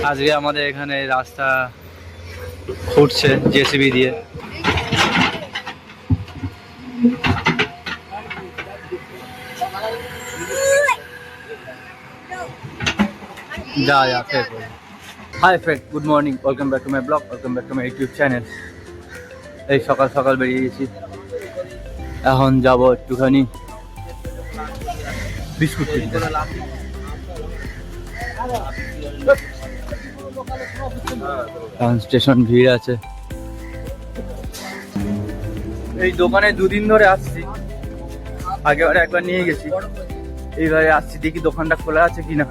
আজকে আমাদের এখানে রাস্তা ফুটছে জেসিবি দিয়ে। যা ফের hi friend, good morning, welcome back to my blog, welcome back to my YouTube channel. এই সকাল সকাল বেরিয়ে গেছি, এখন যাব একটুখানি বিস্কুট কিনতে। এখন স্টেশন ভিড় আছে। এই দোকানে দুদিন ধরে আসছি, আগেবারে একবার নিয়ে গেছি, এইবারে আসছি দেখি দোকানটা খোলা আছে কিনা।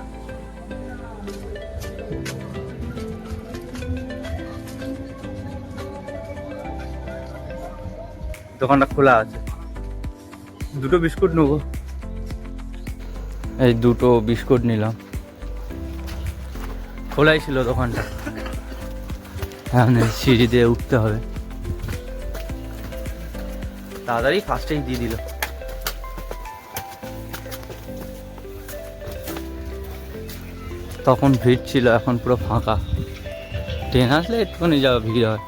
দোকানটা খোলা আছে। দুটো বিস্কুট নেবো, এই দুটো বিস্কুট নিলাম। খোলাই ছিল দোকানটা, এখন সিঁড়ি দিয়ে উঠতে হবে। তাড়াতাড়ি ফার্স্টেই দিয়ে দিল। তখন ভিড় ছিল, এখন পুরো ফাঁকা। ট্রেন আসলে একটুখানি যাওয়া ভিড় হয়।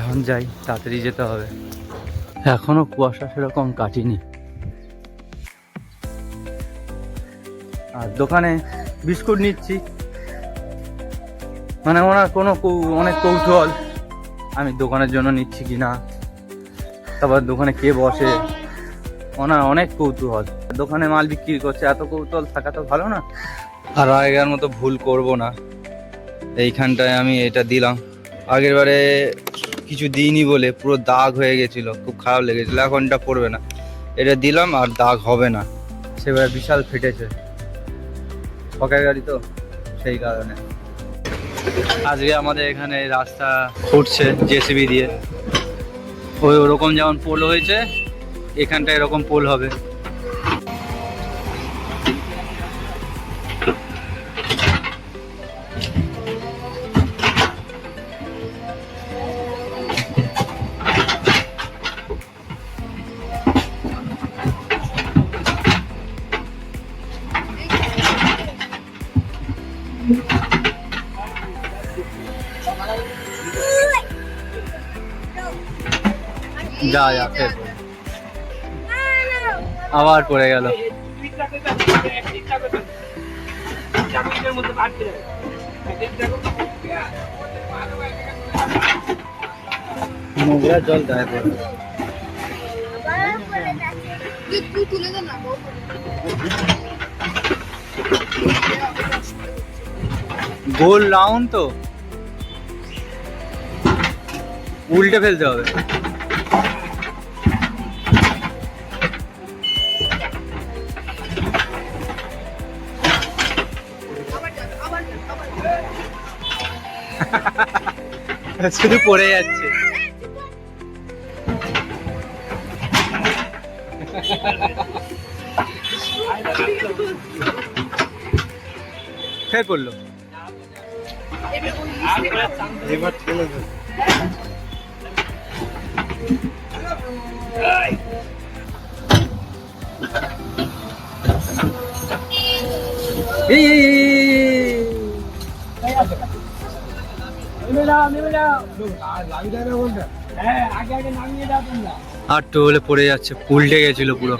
এখন যাই, তাড়াতাড়ি যেতে হবে। এখনো কুয়াশা সেরকম কাটিনি। আর দোকানে বিস্কুট নিচ্ছি, মানে ওনার কোনো অনেক কৌতূহল আমি দোকানের জন্য নিচ্ছি কি না, তারপর দোকানে কে বসে, ওনার অনেক কৌতূহল। দোকানে মাল বিক্রি করছে, এত কৌতূহল থাকা তো ভালো না। আর আগের মতো ভুল করব না। এইখানটায় আমি এটা দিলাম, আগের বারে কিছু দিইনি বলে পুরো দাগ হয়ে গেছিল, খুব খারাপ লেগেছিল। এখন এটা পড়বে না, এটা দিলাম আর দাগ হবে না। সেবার বিশাল ফেটেছে, শখের গাড়ি তো, সেই কারণে। আজকে আমাদের এখানে রাস্তা ফুটছে জেসিবি দিয়ে। ওরকম যেমন পোল হয়েছে, এখানটা এরকম পোল হবে। যা ফের আবার পড়ে গেল। নোংরা জল গায়ে পড়ে। গোল রাউন্ড তো, উল্টে ফেলতে হবে। শুধু পড়ে যাচ্ছে। ফের পড়লো। এবার চলে যাবে। আর তো হলে পড়ে যাচ্ছে, উল্টে গেছিল পুরো।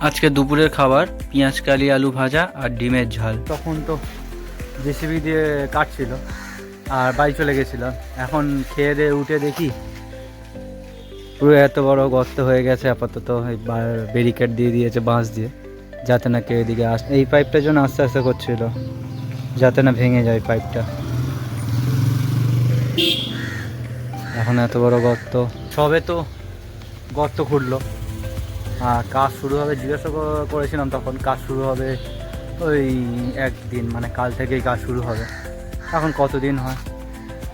আজকে দুপুরের খাবার পেঁয়াজ কালি আলু ভাজা আর ডিমের ঝাল। তখন তো জেসিবি দিয়ে কাটছিল আর বাড়ি চলে গেছিলাম। এখন খেয়ে দিয়ে উঠে দেখি পুরো এত বড় গর্ত হয়ে গেছে। আপাতত ব্যারিকেড দিয়ে দিয়েছে বাঁশ দিয়ে, যাতে না কেউ এদিকে এই পাইপটার জন্য আস্তে আস্তে করছিল যাতে না ভেঙে যায় পাইপটা। এখন এত বড় গর্ত, সবে তো গর্ত খুঁড়লো আর কাজ শুরু হবে। জিজ্ঞাসা করেছিলাম তখন কাজ শুরু হবে ওই একদিন, মানে কাল থেকেই কাজ শুরু হবে। এখন কতদিন হয়,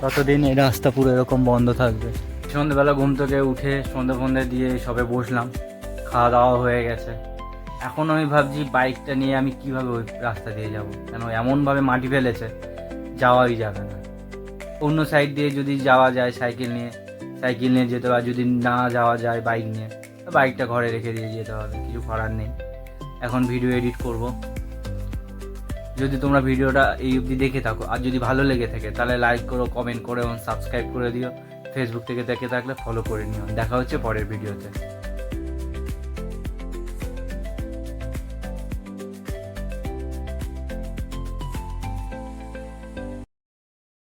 ততদিন এই রাস্তা পুরো এরকম বন্ধ থাকবে। সন্ধ্যেবেলা ঘুম থেকে উঠে সন্ধ্যে দিয়ে সবে বসলাম, খাওয়া দাওয়া হয়ে গেছে। এখন আমি ভাবছি বাইকটা নিয়ে আমি কিভাবে ওই রাস্তা দিয়ে যাব, কেন এমনভাবে মাটি ফেলেছে যাওয়াই যাবে না। অন্য সাইড দিয়ে যদি যাওয়া যায় সাইকেল নিয়ে যেতে হবে, যদি না যাওয়া যায় বাইক নিয়ে, বাইকটা ঘরে রেখে দিয়ে যেতে হবে, কিছু করার নেই। এখন ভিডিও এডিট করব। যদি তোমরা ভিডিওটা এই অবধি দেখে থাকো আর যদি ভালো লেগে থাকে তাহলে লাইক করো, কমেন্ট করো এবং সাবস্ক্রাইব করে দিও। ফেসবুক থেকে দেখে থাকলে ফলো করে নিও। দেখা হচ্ছে পরের ভিডিওতে।